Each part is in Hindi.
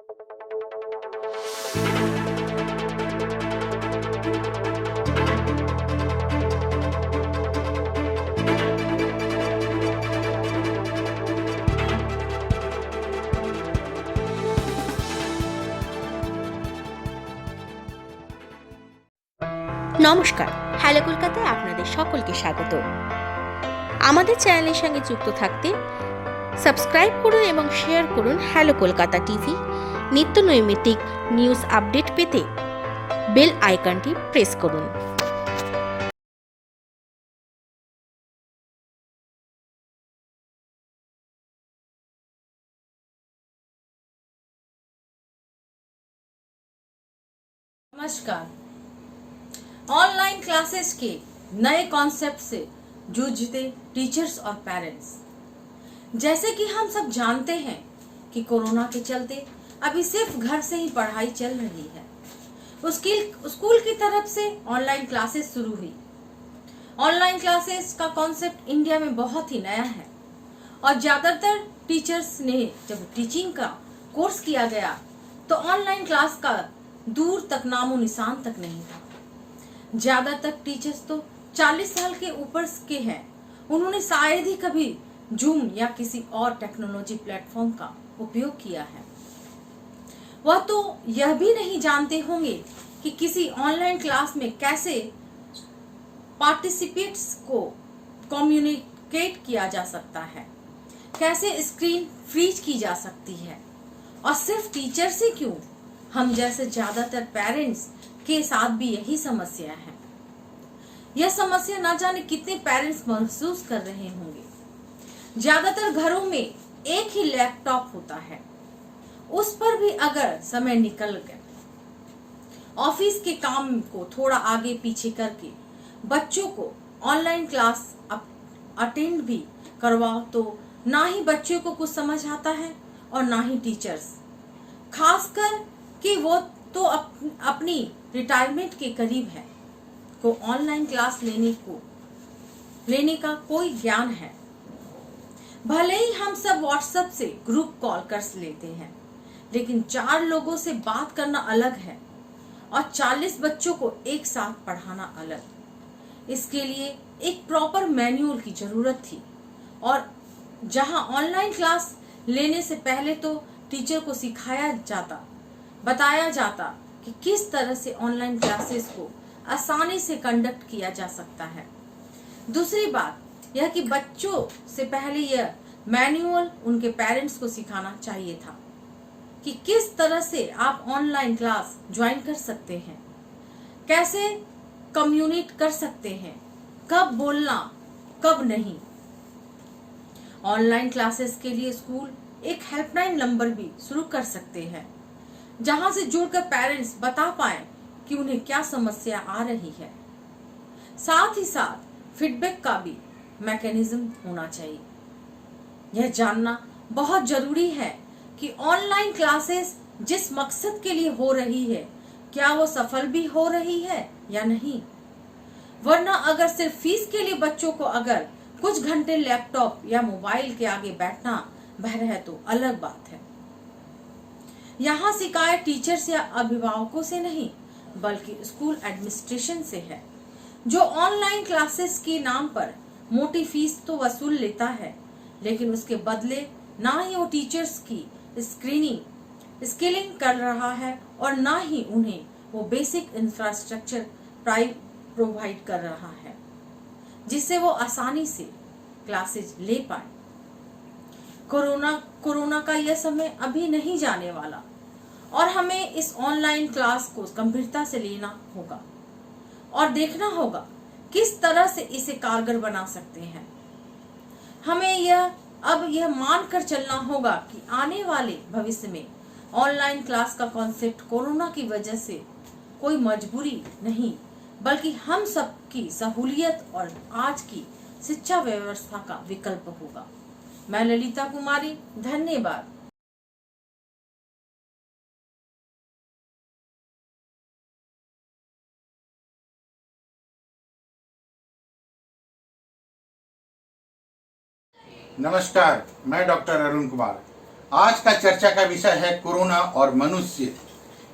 নমস্কার, হ্যালো কলকাতায় আপনাদের সকলকে স্বাগত। আমাদের চ্যানেলের সঙ্গে যুক্ত থাকতে সাবস্ক্রাইব করুন এবং শেয়ার করুন হ্যালো কলকাতা টিভি। নিত্য নৈমিত্তিক নিউজ আপডেট পেতে বেল আইকনটি প্রেস করুন। नमस्कार। ऑनलाइन क्लासेस के नए कॉन्सेप्ट से जूझते टीचर्स और पेरेंट्स। जैसे कि हम सब जानते हैं कि कोरोना के चलते अभी सिर्फ घर से ही पढ़ाई चल रही है। उसकी स्कूल की तरफ से ऑनलाइन क्लासेस शुरू हुई। ऑनलाइन क्लासेस का कॉन्सेप्ट इंडिया में बहुत ही नया है और ज्यादातर टीचर्स ने जब टीचिंग का कोर्स किया गया तो ऑनलाइन क्लास का दूर तक नामो निशान तक नहीं था। ज्यादातर टीचर्स तो 40 साल के ऊपर के हैं। उन्होंने शायद ही कभी जूम या किसी और टेक्नोलॉजी प्लेटफॉर्म का उपयोग किया है। वह तो यह भी नहीं जानते होंगे कि किसी ऑनलाइन क्लास में कैसे पार्टिसिपेंट्स को कम्युनिकेट किया जा सकता है, कैसे स्क्रीन फ्रीज की जा सकती है। और सिर्फ टीचर से क्यों, हम जैसे ज्यादातर पेरेंट्स के साथ भी यही समस्या है। यह समस्या ना जाने कितने पेरेंट्स महसूस कर रहे होंगे। ज्यादातर घरों में एक ही लैपटॉप होता है, उस पर भी अगर समय निकल गया, ऑफिस के काम को थोड़ा आगे पीछे करके बच्चों को ऑनलाइन क्लास अटेंड भी करवाओ तो ना ही बच्चों को कुछ समझ आता है और ना ही टीचर्स, खासकर कि वो तो अपनी रिटायरमेंट के करीब है, को ऑनलाइन क्लास लेने का कोई ज्ञान है। भले ही हम सब व्हाट्सएप से ग्रुप कॉल कर लेते हैं, लेकिन 4 लोगों से बात करना अलग है और 40 बच्चों को एक साथ पढ़ाना अलग। इसके लिए एक प्रॉपर मैनुअल की जरूरत थी और जहां ऑनलाइन क्लास लेने से पहले तो टीचर को बताया जाता कि किस तरह से ऑनलाइन क्लासेस को आसानी से कंडक्ट किया जा सकता है। दूसरी बात यह कि बच्चों से पहले यह मैनुअल उनके पेरेंट्स को सिखाना चाहिए था कि किस तरह से आप ऑनलाइन क्लास ज्वाइन कर सकते हैं, कैसे कम्युनिकेट कर सकते हैं, कब बोलना कब नहीं। ऑनलाइन क्लासेस के लिए स्कूल एक हेल्पलाइन नंबर भी शुरू कर सकते हैं जहां से जुड़कर पेरेंट्स बता पाए कि उन्हें क्या समस्या आ रही है। साथ ही साथ फीडबैक का भी मैकेनिज्म होना चाहिए। यह जानना बहुत जरूरी है कि ऑनलाइन क्लासेस जिस मकसद के लिए हो रही है क्या वो सफल भी हो रही है या नहीं। वरना अगर सिर्फ फीस के लिए बच्चों को अगर कुछ घंटे लैपटॉप या मोबाइल के आगे बैठना बह रहा है तो अलग बात है। यहाँ शिकायत टीचर्स या अभिभावकों से नहीं बल्कि स्कूल एडमिनिस्ट्रेशन से है, जो ऑनलाइन क्लासेस के नाम पर मोटी फीस तो वसूल लेता है, लेकिन उसके बदले ना ही वो टीचर्स की स्किलिंग कर रहा है और ना ही उन्हें वो बेसिक इंफ्रास्ट्रक्चर प्रोवाइड कर रहा है जिससे वो आसानी से क्लासेज ले पाए। कोरोना का यह समय अभी नहीं जाने वाला और हमें इस ऑनलाइन क्लास को गंभीरता से लेना होगा और देखना होगा किस तरह से इसे कारगर बना सकते हैं। हमें यह मानकर चलना होगा कि आने वाले भविष्य में ऑनलाइन क्लास का कॉन्सेप्ट कोरोना की वजह से कोई मजबूरी नहीं बल्कि हम सबकी सहूलियत और आज की शिक्षा व्यवस्था का विकल्प होगा। मैं ललिता कुमारी, धन्यवाद। नमस्कार, मैं डॉक्टर अरुण कुमार आज का चर्चा का विषय है कोरोना और मनुष्य,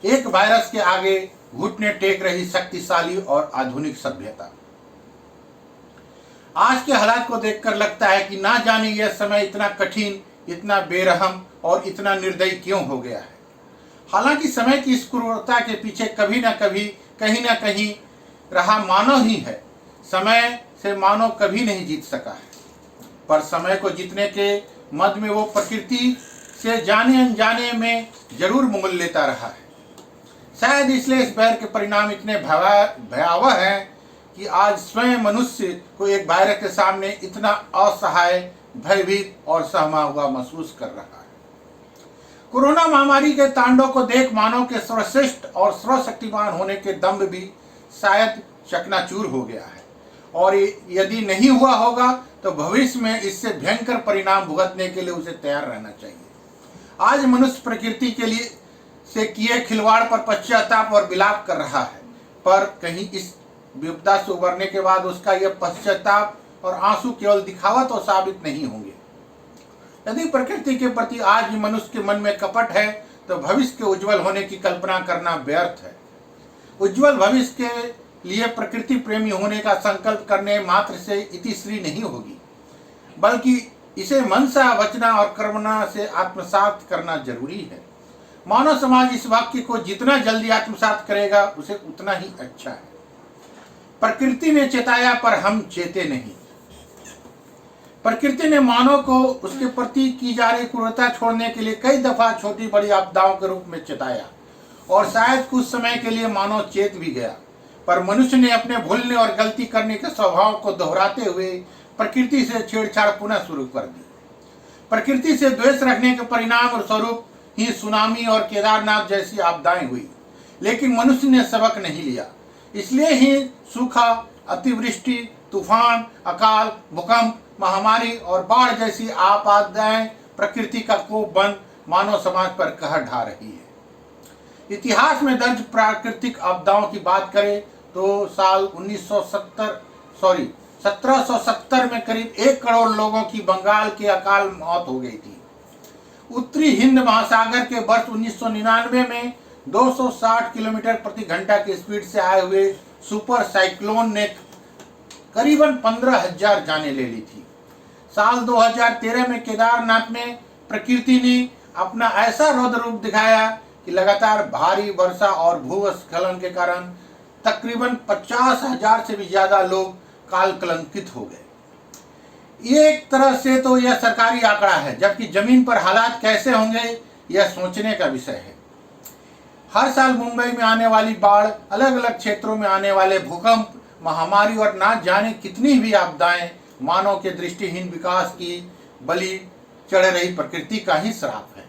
एक वायरस के आगे घुटने टेक रही शक्तिशाली और आधुनिक सभ्यता। आज के हालात को देखकर लगता है कि ना जाने यह समय इतना कठिन, इतना बेरहम और इतना निर्दयी क्यों हो गया है। हालांकि समय की इस क्रूरता के पीछे कभी ना कभी, कहीं ना कहीं रहा मानव ही है। समय से मानव कभी नहीं जीत सका है, पर समय को जीतने के मद में वो प्रकृति से जाने अनजाने में जरूर मोल लेता रहा है। शायद इसलिए इस बैर के परिणाम इतने भयावह हैं कि आज स्वयं मनुष्य को एक वायरस के सामने इतना असहाय, भयभीत और सहमा हुआ महसूस कर रहा है। कोरोना महामारी के तांडव को देख मानव के सर्वश्रेष्ठ और सर्वशक्तिमान होने के दम्भ भी शायद चकनाचूर हो गया है, और यदि नहीं हुआ होगा तो भविष्य में इससे भयंकर परिणाम भुगतने के लिए उसे तैयार रहना चाहिए। आज मनुष्य प्रकृति के लिए से किए खिलवाड़ पर पश्चाताप और विलाप कर रहा है, पर कहीं इस विपदा से उबरने के बाद उसका यह पश्चाताप और आंसू केवल दिखावा तो साबित नहीं होंगे। यदि प्रकृति के प्रति आज भी मनुष्य के मन में कपट है तो भविष्य के उज्जवल होने की कल्पना करना व्यर्थ है। उज्जवल भविष्य के लिए प्रकृति प्रेमी होने का संकल्प करने मात्र से इतिश्री नहीं होगी, बल्कि इसे मनसा, वचना और कर्मणा से आत्मसात करना जरूरी है। मानव समाज इस वाक्य को जितना जल्दी आत्मसात करेगा उसे उतना ही अच्छा है। प्रकृति ने चेताया पर हम चेते नहीं। प्रकृति ने मानव को उसके प्रति की जा रही क्रूरता छोड़ने के लिए कई दफा छोटी बड़ी आपदाओं के रूप में चेताया, और शायद कुछ समय के लिए मानव चेत भी गया, पर मनुष्य ने अपने भूलने और गलती करने के स्वभाव को दोहराते हुए प्रकृति से छेड़छाड़ पुनः शुरू कर दी। प्रकृति से द्वेष रखने के परिणाम स्वरूप ही सुनामी और केदारनाथ जैसी आपदाएं हुई, लेकिन मनुष्य ने सबक नहीं लिया। इसलिए ही सूखा, अतिवृष्टि, तूफान, अकाल, भूकंप, महामारी और बाढ़ जैसी आपदाएं प्रकृति का कोप बन मानव समाज पर कहर ढा रही है। इतिहास में दर्ज प्राकृतिक आपदाओं की बात करें तो साल 1770 में करीब 1 करोड़ लोगों की बंगाल के अकाल मौत हो गई थी। उत्तरी हिंद महासागर के वर्ष 1999 में 260 किलोमीटर प्रति घंटा की स्पीड से आए हुए सुपर साइक्लोन ने करीबन 15,000 जानें ले ली थी। साल 2013 में केदारनाथ में प्रकृति ने अपना ऐसा रौद्र रूप दिखाया कि लगातार भारी वर्षा और भूस्खलन के कारण तकरीबन 50,000 से भी ज्यादा लोग काल कलंकित हो गए। एक तरह से तो यह सरकारी आंकड़ा है, जबकि जमीन पर हालात कैसे होंगे यह सोचने का विषय है। हर साल मुंबई में आने वाली बाढ़, अलग अलग क्षेत्रों में आने वाले भूकंप, महामारी और ना जाने कितनी भी आपदाएं मानव के दृष्टिहीन विकास की बलि चढ़ रही प्रकृति का ही श्राप है।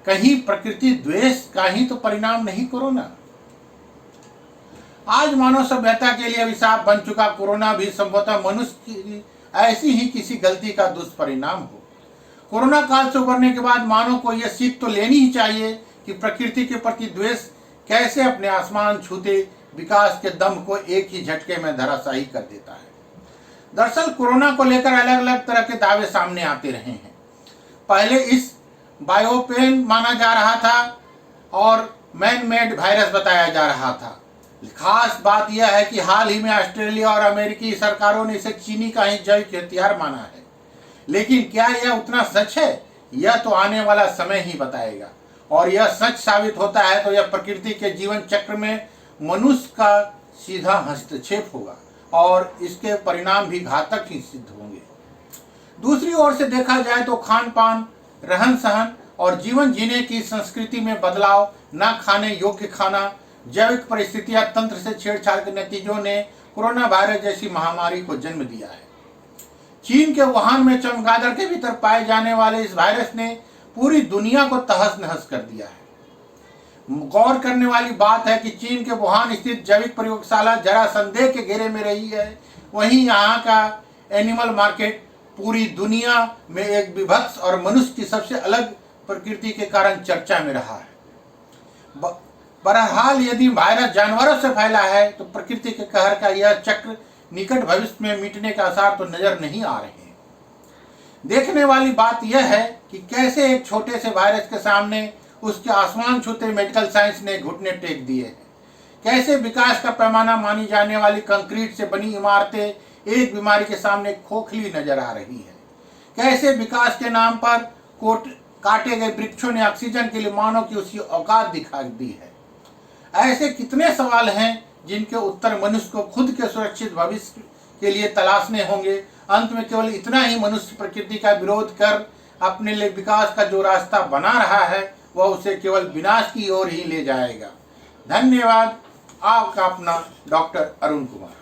कहीं प्रकृति द्वेष का ही तो परिणाम नहीं कोरोना। आज मानव सभ्यता के लिए अभिशाप बन चुका कोरोना भी संभवतः मनुष्य की ऐसी ही किसी गलती का दुष्परिणाम हो। कोरोना काल से उबरने के बाद मानव को यह सीख तो लेनी ही चाहिए कि प्रकृति के प्रति द्वेष कैसे अपने आसमान छूते विकास के दम को एक ही झटके में धराशायी कर देता है। दरअसल कोरोना को लेकर अलग अलग तरह के दावे सामने आते रहे हैं। पहले इस बायोपेन माना जा रहा था और मैन मेड वायरस बताया जा रहा था। खास बात यह है कि हाल ही में ऑस्ट्रेलिया और अमेरिकी सरकारों ने इसे चीनी का ही जैविक हथियार माना है। लेकिन क्या यह उतना सच है, यह तो आने वाला समय ही बताएगा। और यह सच साबित होता है तो यह प्रकृति के जीवन चक्र में मनुष्य का सीधा हस्तक्षेप होगा और इसके परिणाम भी घातक ही सिद्ध होंगे। दूसरी ओर से देखा जाए तो खान पान, रहन सहन और जीवन जीने की संस्कृति में बदलाव, ना खाने योग्य खाना, जैविक परिस्थितियां, तंत्र से छेड़छाड़ के नतीजों ने कोरोना वायरस जैसी महामारी को जन्म दिया है। चीन के वुहान में चमगादड़ के भीतर पाए जाने वाले इस वायरस ने पूरी दुनिया को तहस नहस कर दिया है। गौर करने वाली बात है कि चीन के वुहान स्थित जैविक प्रयोगशाला जरा संदेह के घेरे में रही है, वहीं यहाँ का एनिमल मार्केट पूरी दुनिया में एक विभत्स और मनुष्य की सबसे अलग प्रकृति के कारण चर्चा में रहा है। बहरहाल यदि वायरस जानवरों से फैला है तो प्रकृति के कहर का यह चक्र निकट भविष्य में मिटने के आसार तो नजर नहीं आ रहे हैं। देखने वाली बात यह है कि कैसे एक छोटे से वायरस के सामने उसके आसमान छूते मेडिकल साइंस ने घुटने टेक दिए हैं। कैसे विकास का पैमाना मानी जाने वाली कंक्रीट से बनी इमारतें एक बीमारी के सामने खोखली नजर आ रही है। कैसे विकास के नाम पर काटे गए वृक्षों ने ऑक्सीजन के लिए मानव की उसकी औकात दिखा दी है। ऐसे कितने सवाल हैं जिनके उत्तर मनुष्य को खुद के सुरक्षित भविष्य के लिए तलाशने होंगे। अंत में केवल इतना ही मनुष्य प्रकृति का विरोध कर अपने लिए विकास का जो रास्ता बना रहा है वह उसे केवल विनाश की ओर ही ले जाएगा। धन्यवाद। आपका अपना डॉक्टर अरुण कुमार।